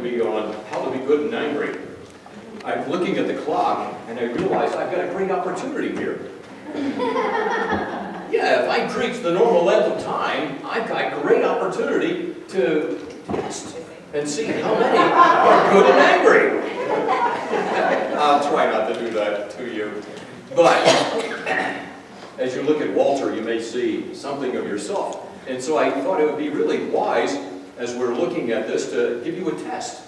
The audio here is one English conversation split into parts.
be on how to be good and angry. I'm looking at the clock, and I realize I've got a great opportunity here. Yeah, if I preach the normal length of time, I've got great opportunity to test and see how many are good and angry. I'll try not to do that to you. But as you look at Walter, you may see something of yourself. And so I thought it would be really wise, as we're looking at this, to give you a test.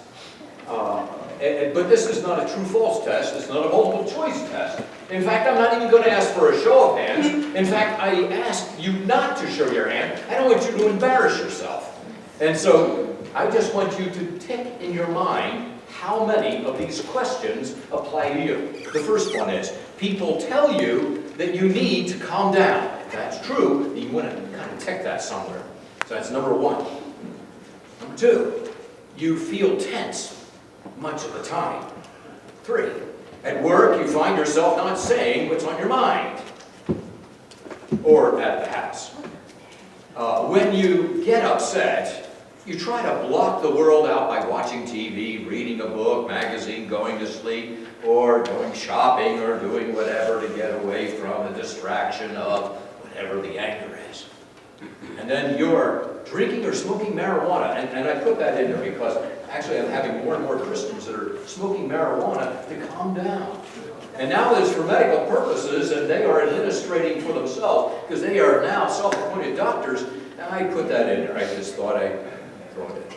But this is not a true-false test. It's not a multiple-choice test. In fact, I'm not even going to ask for a show of hands. In fact, I ask you not to show your hand. I don't want you to embarrass yourself. And so I just want you to tick in your mind how many of these questions apply to you. The first one is, people tell you that you need to calm down. If that's true, you want to kind of tick that somewhere. So that's number one. Number two, you feel tense much of the time. 3, at work you find yourself not saying what's on your mind. Or at the house. When you get upset, you try to block the world out by watching TV, reading a book, magazine, going to sleep, or going shopping, or doing whatever to get away from the distraction of whatever the anger is. And then you're drinking or smoking marijuana, and I put that in there because actually I'm having more and more Christians that are smoking marijuana to calm down. And now it's for medical purposes, and they are administrating for themselves because they are now self-appointed doctors. And I put that in there. I just thought I'd throw it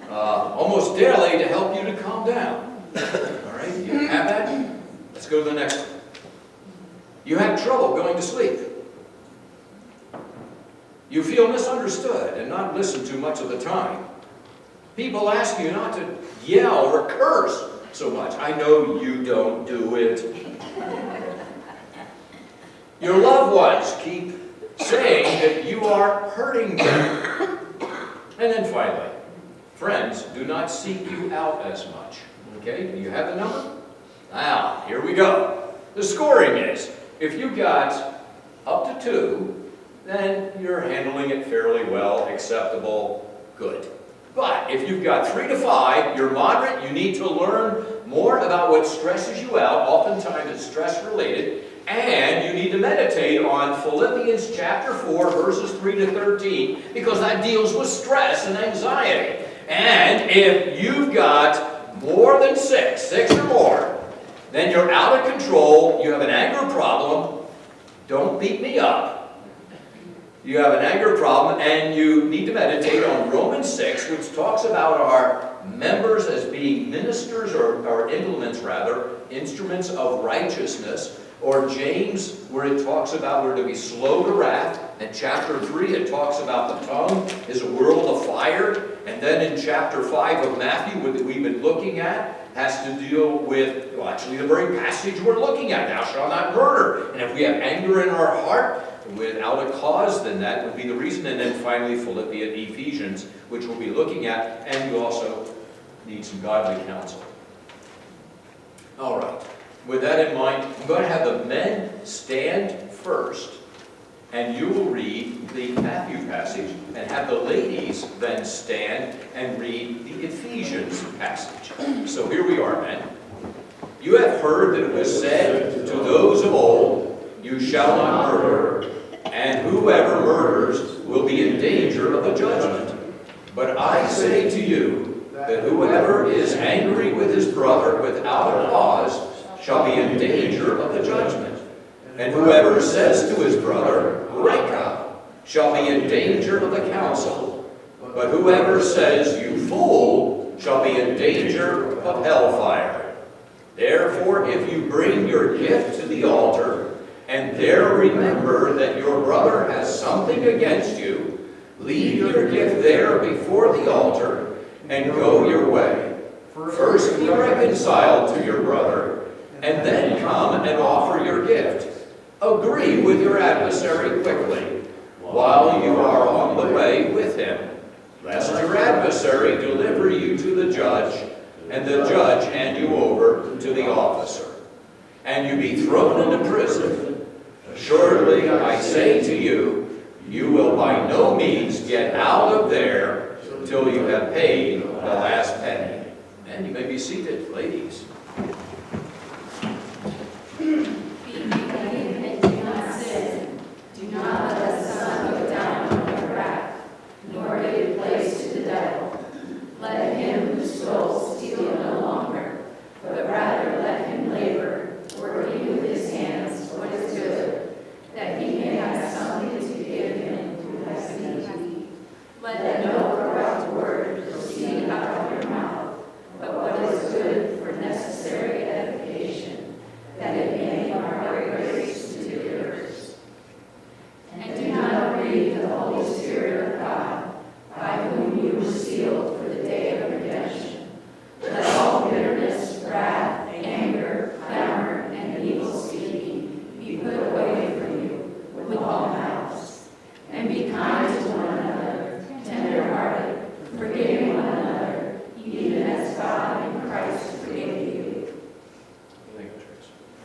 in. Almost daily to help you to calm down. All right, you have that? Let's go to the next one. You have trouble going to sleep. You feel misunderstood and not listened to much of the time. People ask you not to yell or curse so much. I know you don't do it. Your loved ones keep saying that you are hurting them. And then finally, friends do not seek you out as much. Okay, do you have the number? Now, here we go. The scoring is, if you got up to 2, then you're handling it fairly well, acceptable, good. But if you've got 3 to 5, you're moderate, you need to learn more about what stresses you out, oftentimes it's stress-related, and you need to meditate on Philippians chapter 4, verses 3 to 13, because that deals with stress and anxiety. And if you've got more than 6 or more, then you're out of control, you have an anger problem. Don't beat me up. You have an anger problem, and you need to meditate on Romans 6, which talks about our members as being ministers, or implements rather, instruments of righteousness. Or James, where it talks about we're to be slow to wrath. And chapter 3, it talks about the tongue is a world of fire. And then in chapter 5 of Matthew, that we've been looking at, has to deal with, well, actually the very passage we're looking at, thou shalt not murder. And if we have anger in our heart without a cause, then that would be the reason. And then finally Ephesians, which we'll be looking at, and you also need some godly counsel. All right. With that in mind, I'm going to have the men stand first, and you will read the Matthew passage, and have the ladies then stand and read the Ephesians passage. So here we are, men. You have heard that it was said to those of old, you shall not murder, and whoever murders will be in danger of the judgment. But I say to you that whoever is angry with his brother without a cause shall be in danger of the judgment. And whoever says to his brother, Raca, shall be in danger of the council. But whoever says, you fool, shall be in danger of hellfire. Therefore, if you bring your gift to the altar, and there remember that your brother has something against you, leave your gift there before the altar, and go your way. First be reconciled to your brother, and then come and offer your gift. Agree with your adversary quickly, while you are on the way with him, lest your adversary deliver you to the judge, and the judge hand you over to the officer, and you be thrown into prison. Assuredly, I say to you, you will by no means get out of there till you have paid the last penny. And you may be seated, ladies. Be ready and do not sin. Do not let the sun go down on your wrath, nor give place to the devil. Let him who stole steal no longer, but rather let him labor, working with his hands what is good, that he may have something to give him who has need. Let no corrupt word proceed out of your mouth, but what is good for necessary edification, that it may impart grace to hearers. And do not grieve the Holy Spirit of God, by whom you were sealed for the day of redemption. Let all bitterness, wrath, anger, clamor, and evil speaking be put away from you with all malice. And be kind to one another, tender-hearted, forgiving one another, even as God in Christ forgave you.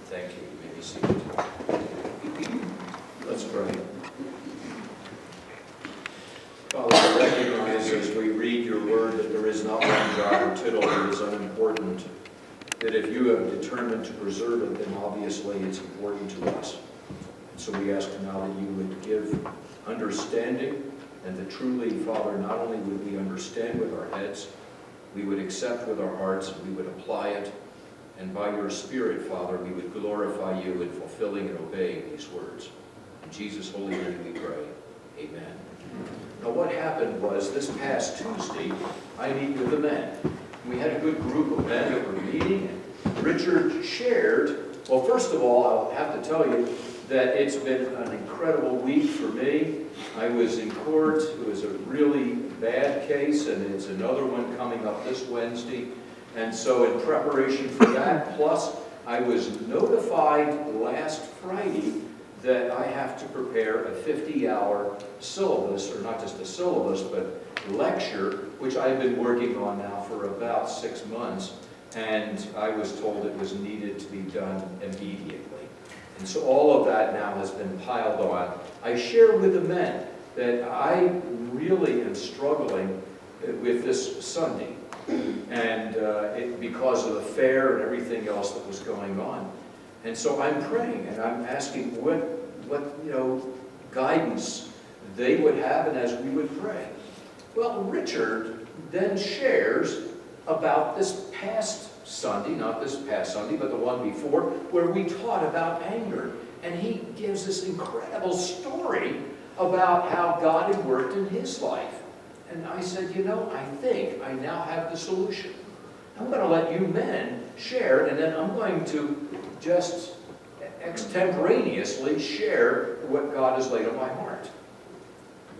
Thank you. You may be seated. Let's pray. Father, I recognize as we read your word that there is not one jot or tittle that is unimportant, that if you have determined to preserve it, then obviously it's important to us. And so we ask now that you would give understanding, and that truly, Father, not only would we understand with our heads, we would accept with our hearts, and we would apply it, and by your Spirit, Father, we would glorify you in fulfilling and obeying these words. In Jesus' holy name we pray. Amen. Now what happened was, this past Tuesday, I meet with the men. We had a good group of men that were meeting, and Richard shared, well, first of all, I'll have to tell you that it's been an incredible week for me. I was in court. It was a really bad case, and it's another one coming up this Wednesday. And so in preparation for that, plus I was notified last Friday that I have to prepare a 50-hour syllabus, or not just a syllabus, but lecture, which I've been working on now for about 6 months, and I was told it was needed to be done immediately. And so all of that now has been piled on. I share with the men that I really am struggling with this Sunday, and because of the fair and everything else that was going on. And so I'm praying, and I'm asking what guidance they would have, and as we would pray. Well, Richard then shares about this past Sunday, not this past Sunday, but the one before, where we taught about anger. And he gives this incredible story about how God had worked in his life. And I said, I think I now have the solution. I'm going to let you men share, and then I'm going to just extemporaneously share what God has laid on my heart.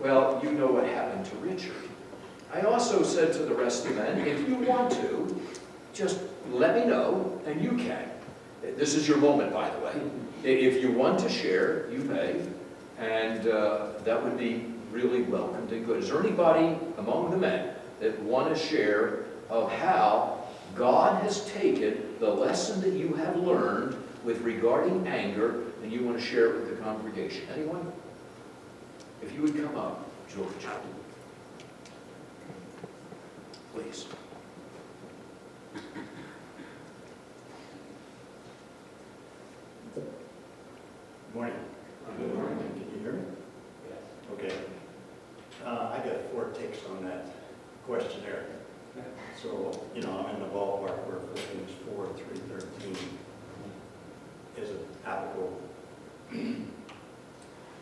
Well, you know what happened to Richard. I also said to the rest of the men, if you want to, just let me know, and you can. This is your moment, by the way. If you want to share, you may, and that would be really welcomed and good. Is there anybody among the men that want to share of how God has taken the lesson that you have learned with regarding anger, and you want to share it with the congregation? Anyone? If you would come up, George. Please. Good morning. Good morning. Can you hear me? Yes. Okay. I got 4 ticks on that questionnaire. So, I'm in the ballpark where Philippians 4:3-13 is applicable.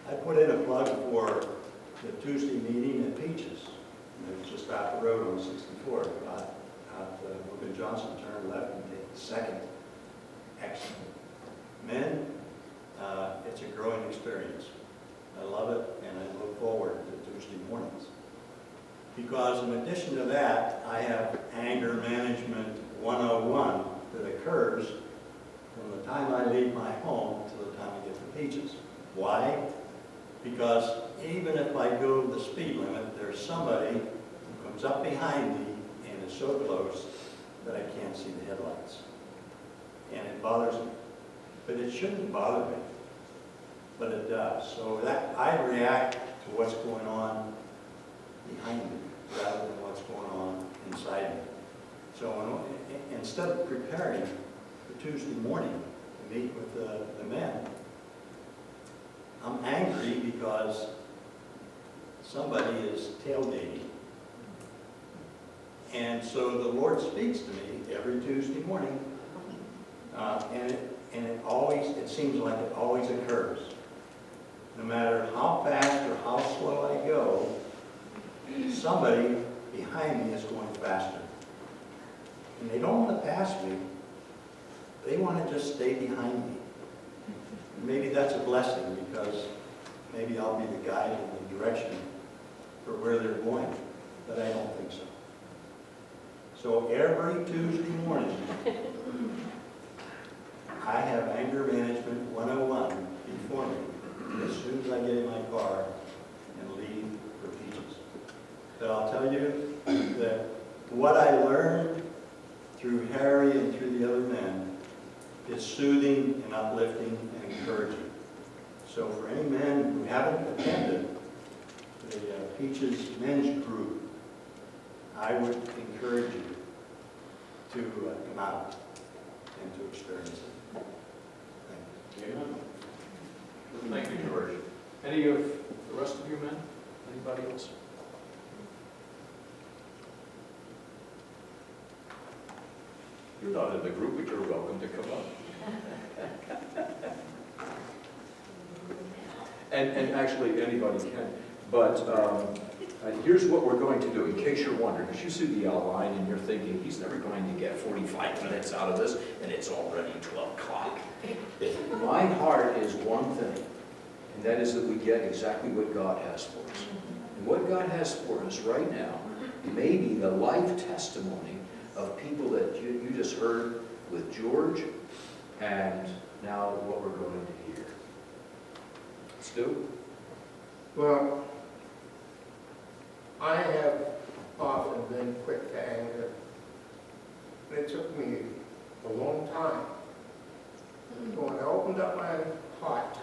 I put in a plug for the Tuesday meeting at Peaches. And it's just out the road on 64. Out Logan Johnson, turn left and take the second exit. Men, it's a growing experience. I love it, and I look forward to Tuesday mornings. Because in addition to that, I have anger management 101 that occurs from the time I leave my home to the time I get to Peaches. Why? Because even if I go the speed limit, there's somebody who comes up behind me and is so close that I can't see the headlights. And it bothers me. But it shouldn't bother me. But it does. So that I react to what's going on behind me rather than what's going on inside me. So instead of preparing for Tuesday morning to meet with the men, I'm angry because somebody is tailgating. And so the Lord speaks to me every Tuesday morning, and it seems like it always occurs. No matter how fast or how slow I go, somebody behind me is going faster. And they don't want to pass me. They want to just stay behind me. And maybe that's a blessing, because maybe I'll be the guide in the direction for where they're going, but I don't think so. So every Tuesday morning, I have Anger Management 101 before me as soon as I get in my car and leave for Peaches. But I'll tell you that what I learned through Harry and through the other men is soothing and uplifting and encouraging. So for any men who haven't attended the Peaches men's group, I would encourage you to come out and to experience it. Thank you. Amen. Thank you, George. Any of the rest of you men? Anybody else? You're not in the group, but you're welcome to come up. And actually, anybody can. But here's what we're going to do, in case you're wondering. Because you see the outline and you're thinking, he's never going to get 45 minutes out of this, and it's already 12 o'clock. My heart is one thing, and that is that we get exactly what God has for us. And what God has for us right now may be the life testimony of people that you just heard with George, and now what we're going to hear. Stu? Well, I have often been quick to anger. It took me a long time. When I opened up my heart